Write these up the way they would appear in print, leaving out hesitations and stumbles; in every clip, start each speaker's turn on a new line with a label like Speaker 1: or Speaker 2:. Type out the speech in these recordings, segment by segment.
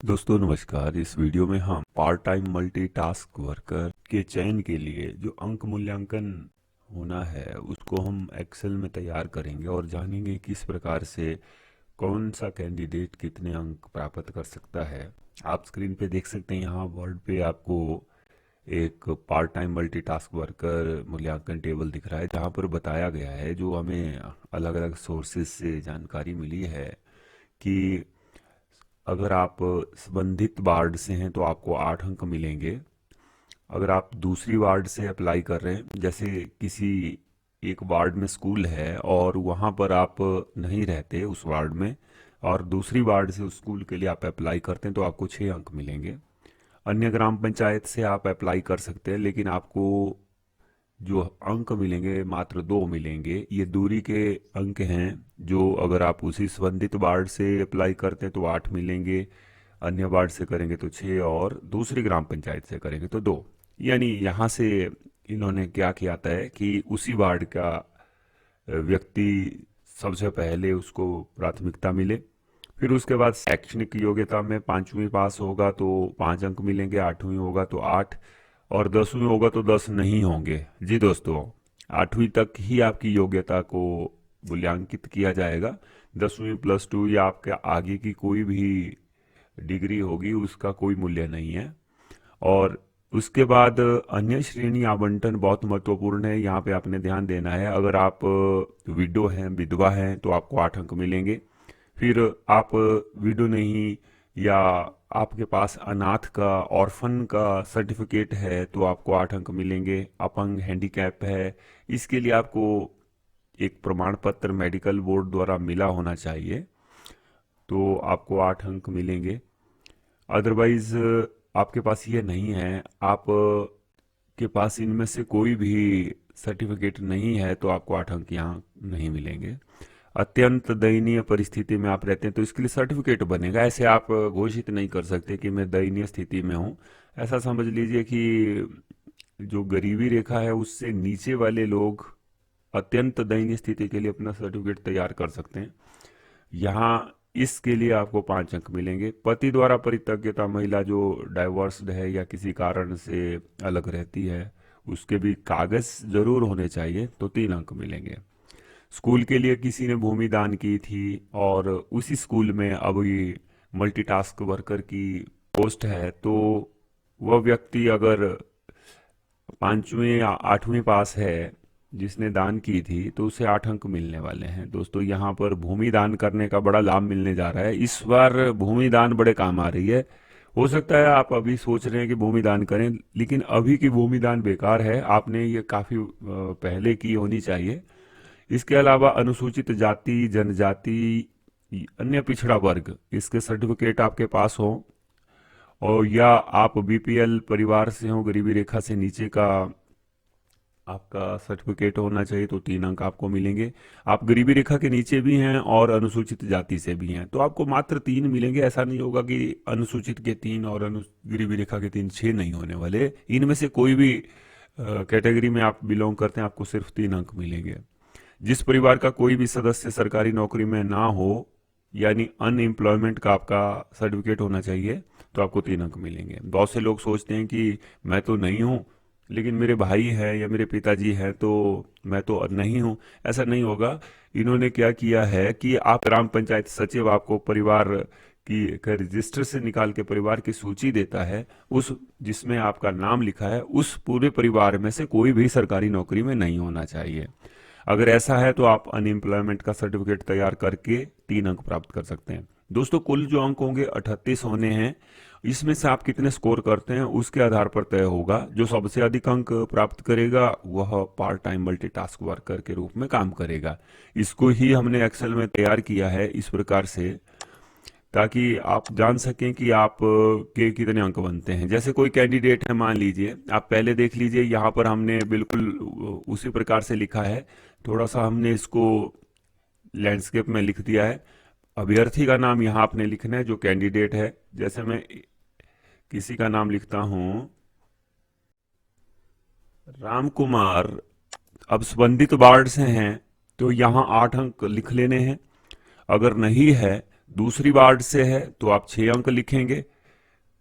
Speaker 1: दोस्तों नमस्कार। इस वीडियो में हम पार्ट टाइम मल्टीटास्क वर्कर के चयन के लिए जो अंक मूल्यांकन होना है उसको हम एक्सेल में तैयार करेंगे और जानेंगे किस प्रकार से कौन सा कैंडिडेट कितने अंक प्राप्त कर सकता है। आप स्क्रीन पे देख सकते हैं, यहाँ वर्ड पे आपको एक पार्ट टाइम मल्टीटास्क वर्कर मूल्यांकन टेबल दिख रहा है जहाँ पर बताया गया है, जो हमें अलग अलग सोर्सेज से जानकारी मिली है कि अगर आप संबंधित वार्ड से हैं तो आपको 8 अंक मिलेंगे। अगर आप दूसरी वार्ड से अप्लाई कर रहे हैं, जैसे किसी एक वार्ड में स्कूल है और वहाँ पर आप नहीं रहते उस वार्ड में, और दूसरी वार्ड से उस स्कूल के लिए आप अप्लाई करते हैं तो आपको 6 अंक मिलेंगे। अन्य ग्राम पंचायत से आप अप्लाई कर सकते हैं, लेकिन आपको जो अंक मिलेंगे मात्र 2 मिलेंगे। ये दूरी के अंक हैं, जो अगर आप उसी संबंधित वार्ड से अप्लाई करते हैं तो 8 मिलेंगे, अन्य वार्ड से करेंगे तो 6, और दूसरी ग्राम पंचायत से करेंगे तो 2। यानी यहाँ से इन्होंने क्या किया था है कि उसी वार्ड का व्यक्ति सबसे पहले उसको प्राथमिकता मिले। फिर उसके बाद शैक्षणिक योग्यता में 5वीं पास होगा तो 5 अंक मिलेंगे, 8वीं होगा तो 8, और 10वीं होगा तो 10 नहीं होंगे। जी दोस्तों, 8वीं तक ही आपकी योग्यता को मूल्यांकित किया जाएगा। 10वीं +2 या आपके आगे की कोई भी डिग्री होगी उसका कोई मूल्य नहीं है। और उसके बाद अन्य श्रेणी आवंटन बहुत महत्वपूर्ण है, यहाँ पे आपने ध्यान देना है। अगर आप विडो हैं, विधवा हैं, तो आपको 8 अंक मिलेंगे। फिर आप विडो नहीं, या आपके पास अनाथ का, ऑर्फन का सर्टिफिकेट है तो आपको 8 अंक मिलेंगे। अपंग, हैंडीकैप है, इसके लिए आपको एक प्रमाण पत्र मेडिकल बोर्ड द्वारा मिला होना चाहिए, तो आपको 8 अंक मिलेंगे। अदरवाइज आपके पास ये नहीं है, आप के पास इनमें से कोई भी सर्टिफिकेट नहीं है तो आपको 8 अंक यहाँ नहीं मिलेंगे। अत्यंत दयनीय परिस्थिति में आप रहते हैं तो इसके लिए सर्टिफिकेट बनेगा। ऐसे आप घोषित नहीं कर सकते कि मैं दयनीय स्थिति में हूँ। ऐसा समझ लीजिए कि जो गरीबी रेखा है उससे नीचे वाले लोग अत्यंत दयनीय स्थिति के लिए अपना सर्टिफिकेट तैयार कर सकते हैं। यहाँ इसके लिए आपको 5 अंक मिलेंगे। पति द्वारा परित्यक्ता, महिला जो डाइवोर्स्ड है या किसी कारण से अलग रहती है, उसके भी कागज जरूर होने चाहिए, तो 3 अंक मिलेंगे। स्कूल के लिए किसी ने भूमि दान की थी और उसी स्कूल में अब ये मल्टीटास्क वर्कर की पोस्ट है, तो वह व्यक्ति अगर 5वीं या 8वीं पास है जिसने दान की थी तो उसे 8 अंक मिलने वाले हैं। दोस्तों, यहाँ पर भूमि दान करने का बड़ा लाभ मिलने जा रहा है। इस बार भूमि दान बड़े काम आ रही है। हो सकता है आप अभी सोच रहे हैं कि भूमि दान करें, लेकिन अभी की भूमि दान बेकार है, आपने ये काफी पहले की होनी चाहिए। इसके अलावा अनुसूचित जाति, जनजाति, अन्य पिछड़ा वर्ग, इसके सर्टिफिकेट आपके पास हो, और या आप बीपीएल परिवार से हो, गरीबी रेखा से नीचे का आपका सर्टिफिकेट होना चाहिए, तो 3 अंक आपको मिलेंगे। आप गरीबी रेखा के नीचे भी हैं और अनुसूचित जाति से भी हैं तो आपको मात्र 3 मिलेंगे। ऐसा नहीं होगा कि अनुसूचित के 3 और गरीबी रेखा के 3, 6 नहीं होने वाले। इनमें से कोई भी कैटेगरी में आप बिलोंग करते हैं, आपको सिर्फ 3 अंक मिलेंगे। जिस परिवार का कोई भी सदस्य सरकारी नौकरी में ना हो, यानी अनएम्प्लॉयमेंट का आपका सर्टिफिकेट होना चाहिए, तो आपको 3 अंक मिलेंगे। बहुत से लोग सोचते हैं कि मैं तो नहीं हूँ, लेकिन मेरे भाई है या मेरे पिताजी है तो मैं तो नहीं हूँ। ऐसा नहीं होगा। इन्होंने क्या किया है कि आप ग्राम पंचायत सचिव आपको परिवार की रजिस्टर से निकाल के परिवार की सूची देता है, उस जिसमें आपका नाम लिखा है उस पूरे परिवार में से कोई भी सरकारी नौकरी में नहीं होना चाहिए। अगर ऐसा है तो आप अनएम्प्लॉयमेंट का सर्टिफिकेट तैयार करके 3 अंक प्राप्त कर सकते हैं। दोस्तों, कुल जो अंक होंगे 38 होने हैं। इसमें से आप कितने स्कोर करते हैं उसके आधार पर तय होगा। जो सबसे अधिक अंक प्राप्त करेगा वह पार्ट टाइम मल्टीटास्क वर्कर के रूप में काम करेगा। इसको ही हमने एक्सेल में तैयार किया है इस प्रकार से, ताकि आप जान सकें कि आप के कितने अंक बनते हैं। जैसे कोई कैंडिडेट है, मान लीजिए, आप पहले देख लीजिए, यहाँ पर हमने बिल्कुल उसी प्रकार से लिखा है। थोड़ा सा हमने इसको लैंडस्केप में लिख दिया है। अभ्यर्थी का नाम यहाँ आपने लिखना है, जो कैंडिडेट है। जैसे मैं किसी का नाम लिखता हूं, राम कुमार, अब संबंधित वार्ड से हैं तो यहाँ 8 अंक लिख लेने हैं। अगर नहीं है, दूसरी वार्ड से है, तो आप 6 अंक लिखेंगे।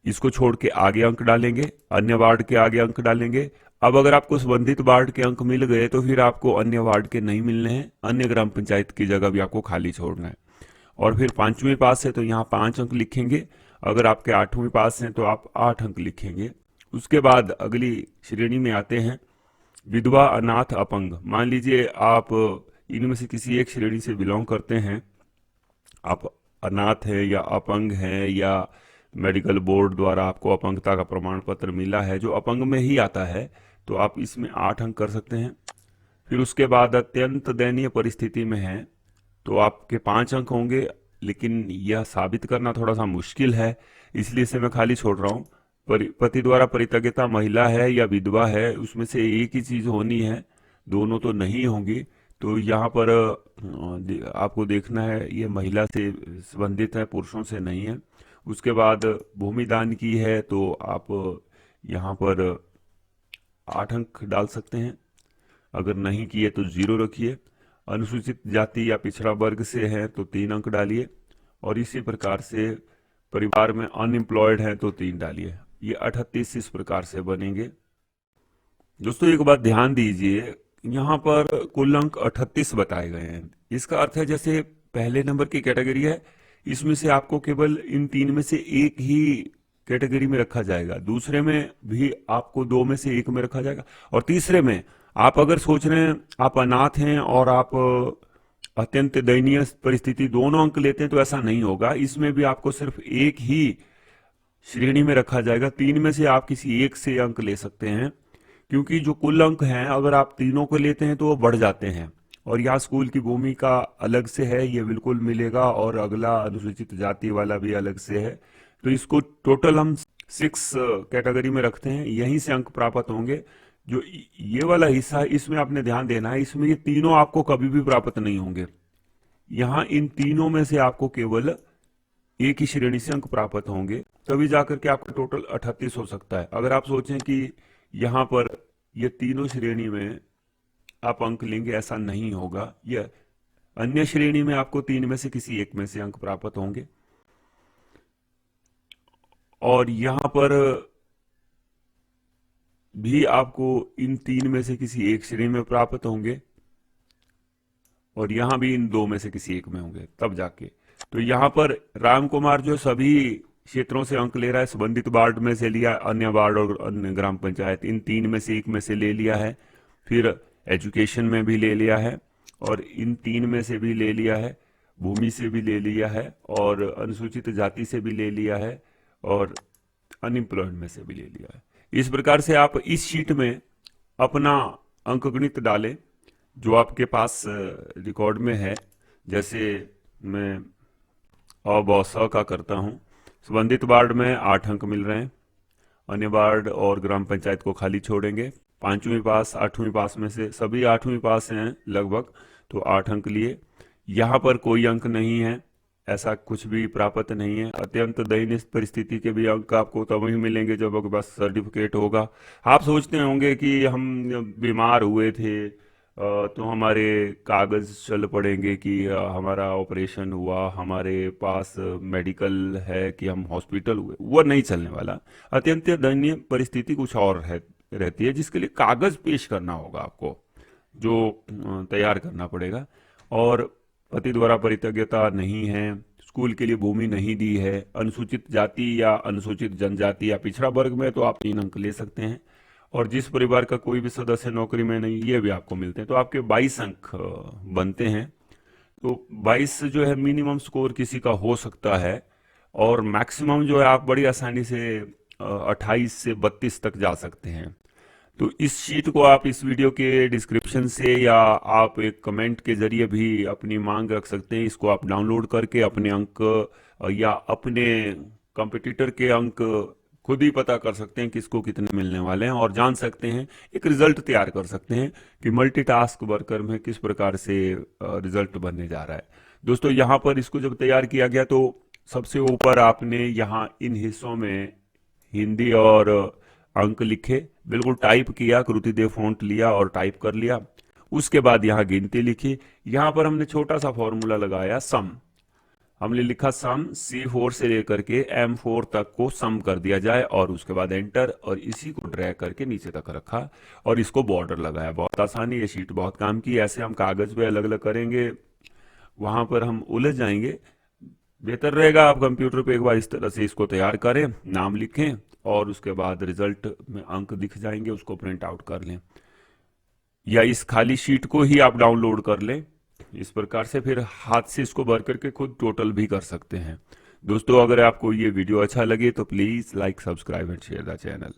Speaker 1: इसको छोड़ के आगे अंक डालेंगे, अन्य वार्ड के आगे अंक डालेंगे। अब अगर आपको संबंधित वार्ड के अंक मिल गए तो फिर आपको अन्य वार्ड के नहीं मिलने हैं, अन्य ग्राम पंचायत की जगह भी आपको खाली छोड़ना है। और फिर 5वीं पास है तो यहाँ 5 अंक लिखेंगे, अगर आपके 8वीं पास हैं तो आप 8 अंक लिखेंगे। उसके बाद अगली श्रेणी में आते हैं विधवा, अनाथ, अपंग। मान लीजिए आप इनमें से किसी एक श्रेणी से बिलोंग करते हैं, आप अनाथ हैं या अपंग हैं, या मेडिकल बोर्ड द्वारा आपको अपंगता का प्रमाण पत्र मिला है जो अपंग में ही आता है, तो आप इसमें 8 अंक कर सकते हैं। फिर उसके बाद अत्यंत दयनीय परिस्थिति में है तो आपके 5 अंक होंगे, लेकिन यह साबित करना थोड़ा सा मुश्किल है, इसलिए इसे मैं खाली छोड़ रहा हूँ। पति द्वारा परित्यक्ता महिला है या विधवा है, उसमें से एक ही चीज होनी है, दोनों तो नहीं होंगी। तो यहाँ पर आपको देखना है ये महिला से संबंधित है, पुरुषों से नहीं है। उसके बाद भूमि दान की है तो आप यहाँ पर 8 अंक डाल सकते हैं, अगर नहीं किए तो 0 रखिए। अनुसूचित जाति या पिछड़ा वर्ग से है तो 3 अंक डालिए, और इसी प्रकार से परिवार में अनएम्प्लॉयड है तो 3 डालिए। ये 38 इस प्रकार से बनेंगे। दोस्तों एक बात ध्यान दीजिए, यहाँ पर कुल अंक 38 बताए गए हैं। इसका अर्थ है जैसे पहले नंबर की कैटेगरी है, इसमें से आपको केवल इन 3 में से एक ही कैटेगरी में रखा जाएगा, दूसरे में भी आपको 2 में से एक में रखा जाएगा, और तीसरे में आप अगर सोच रहे हैं आप अनाथ हैं और आप अत्यंत दयनीय परिस्थिति, दोनों अंक लेते हैं तो ऐसा नहीं होगा। इसमें भी आपको सिर्फ एक ही श्रेणी में रखा जाएगा, 3 में से आप किसी एक से अंक ले सकते हैं, क्योंकि जो कुल अंक हैं अगर आप तीनों को लेते हैं तो वो बढ़ जाते हैं। और यहाँ स्कूल की भूमिका अलग से है, ये बिल्कुल मिलेगा, और अगला अनुसूचित जाति वाला भी अलग से है। तो इसको टोटल हम 6 कैटेगरी में रखते हैं, यहीं से अंक प्राप्त होंगे। जो ये वाला हिस्सा है इसमें आपने ध्यान देना है, इसमें ये तीनों आपको कभी भी प्राप्त नहीं होंगे। यहाँ इन तीनों में से आपको केवल एक ही श्रेणी से अंक प्राप्त होंगे, तभी जाकर के आपका टोटल 38 हो सकता है। अगर आप सोचें कि यहाँ पर ये तीनों श्रेणी में आप अंक लेंगे, ऐसा नहीं होगा। यह अन्य श्रेणी में आपको 3 में से किसी एक में से अंक प्राप्त होंगे, और यहाँ पर भी आपको इन 3 में से किसी एक श्रेणी में प्राप्त होंगे, और यहाँ भी इन 2 में से किसी एक में होंगे, तब जाके। तो यहाँ पर राम कुमार जो सभी क्षेत्रों से अंक ले रहा है, संबंधित वार्ड में से लिया, अन्य वार्ड और अन्य ग्राम पंचायत, इन 3 में से एक में से ले लिया है, फिर एजुकेशन में भी ले लिया है, और इन 3 में से भी ले लिया है, भूमि से भी ले लिया है, और अनुसूचित जाति से भी ले लिया है, और अनएम्प्लॉयड में से भी ले लिया है। इस प्रकार से आप इस शीट में अपना अंकगणित डालें जो आपके पास रिकॉर्ड में है। जैसे मैं ब का करता हूं, संबंधित वार्ड में 8 अंक मिल रहे हैं, अन्य वार्ड और ग्राम पंचायत को खाली छोड़ेंगे। 5वीं पास 8वीं पास में से सभी 8वीं पास हैं लगभग, तो 8 अंक लिए। यहाँ पर कोई अंक नहीं है, ऐसा कुछ भी प्राप्त नहीं है। अत्यंत दयनीय परिस्थिति के भी अंक आपको तभी मिलेंगे जब आपके पास सर्टिफिकेट होगा। आप सोचते होंगे कि हम बीमार हुए थे तो हमारे कागज चल पड़ेंगे कि हमारा ऑपरेशन हुआ, हमारे पास मेडिकल है कि हम हॉस्पिटल हुए, वो नहीं चलने वाला। अत्यंत दयनीय परिस्थिति कुछ और है रहती है, जिसके लिए कागज पेश करना होगा आपको, जो तैयार करना पड़ेगा। और पति द्वारा परित्यक्ता नहीं है, स्कूल के लिए भूमि नहीं दी है, अनुसूचित जाति या अनुसूचित जनजाति या पिछड़ा वर्ग में तो आप 3 अंक ले सकते हैं, और जिस परिवार का कोई भी सदस्य नौकरी में नहीं, ये भी आपको मिलते हैं, तो आपके 22 अंक बनते हैं। तो 22 जो है मिनिमम स्कोर किसी का हो सकता है, और मैक्सिमम जो है आप बड़ी आसानी से 28 से 32 तक जा सकते हैं। तो इस शीट को आप इस वीडियो के डिस्क्रिप्शन से या आप एक कमेंट के जरिए भी अपनी मांग रख सकते हैं। इसको आप डाउनलोड करके अपने अंक या अपने कंपटीटर के अंक खुद ही पता कर सकते हैं किसको कितने मिलने वाले हैं, और जान सकते हैं, एक रिजल्ट तैयार कर सकते हैं कि मल्टीटास्क वर्कर में किस प्रकार से रिजल्ट बनने जा रहा है। दोस्तों यहाँ पर इसको जब तैयार किया गया तो सबसे ऊपर आपने यहाँ इन हिस्सों में हिंदी और अंक लिखे, बिल्कुल टाइप किया, कृतिदेव फॉन्ट लिया और टाइप कर लिया। उसके बाद यहाँ गिनती लिखी। यहाँ पर हमने छोटा सा फॉर्मूला लगाया सम। हमने लिखा सम C4 से लेकर के M4 तक को सम कर दिया जाए और उसके बाद एंटर, और इसी को ड्रैग करके नीचे तक रखा और इसको बॉर्डर लगाया। बहुत आसानी, ये शीट बहुत काम की। ऐसे हम कागज पे अलग अलग करेंगे, वहां पर हम उलझ जाएंगे। बेहतर रहेगा आप कंप्यूटर पे एक बार इस तरह से इसको तैयार करें, नाम लिखें और उसके बाद रिजल्ट में अंक दिख जाएंगे, उसको प्रिंट आउट कर लें या इस खाली शीट को ही आप डाउनलोड कर लें। इस प्रकार से फिर हाथ से इसको भर करके खुद टोटल भी कर सकते हैं। दोस्तों, अगर आपको ये वीडियो अच्छा लगे तो please like, subscribe and share the channel.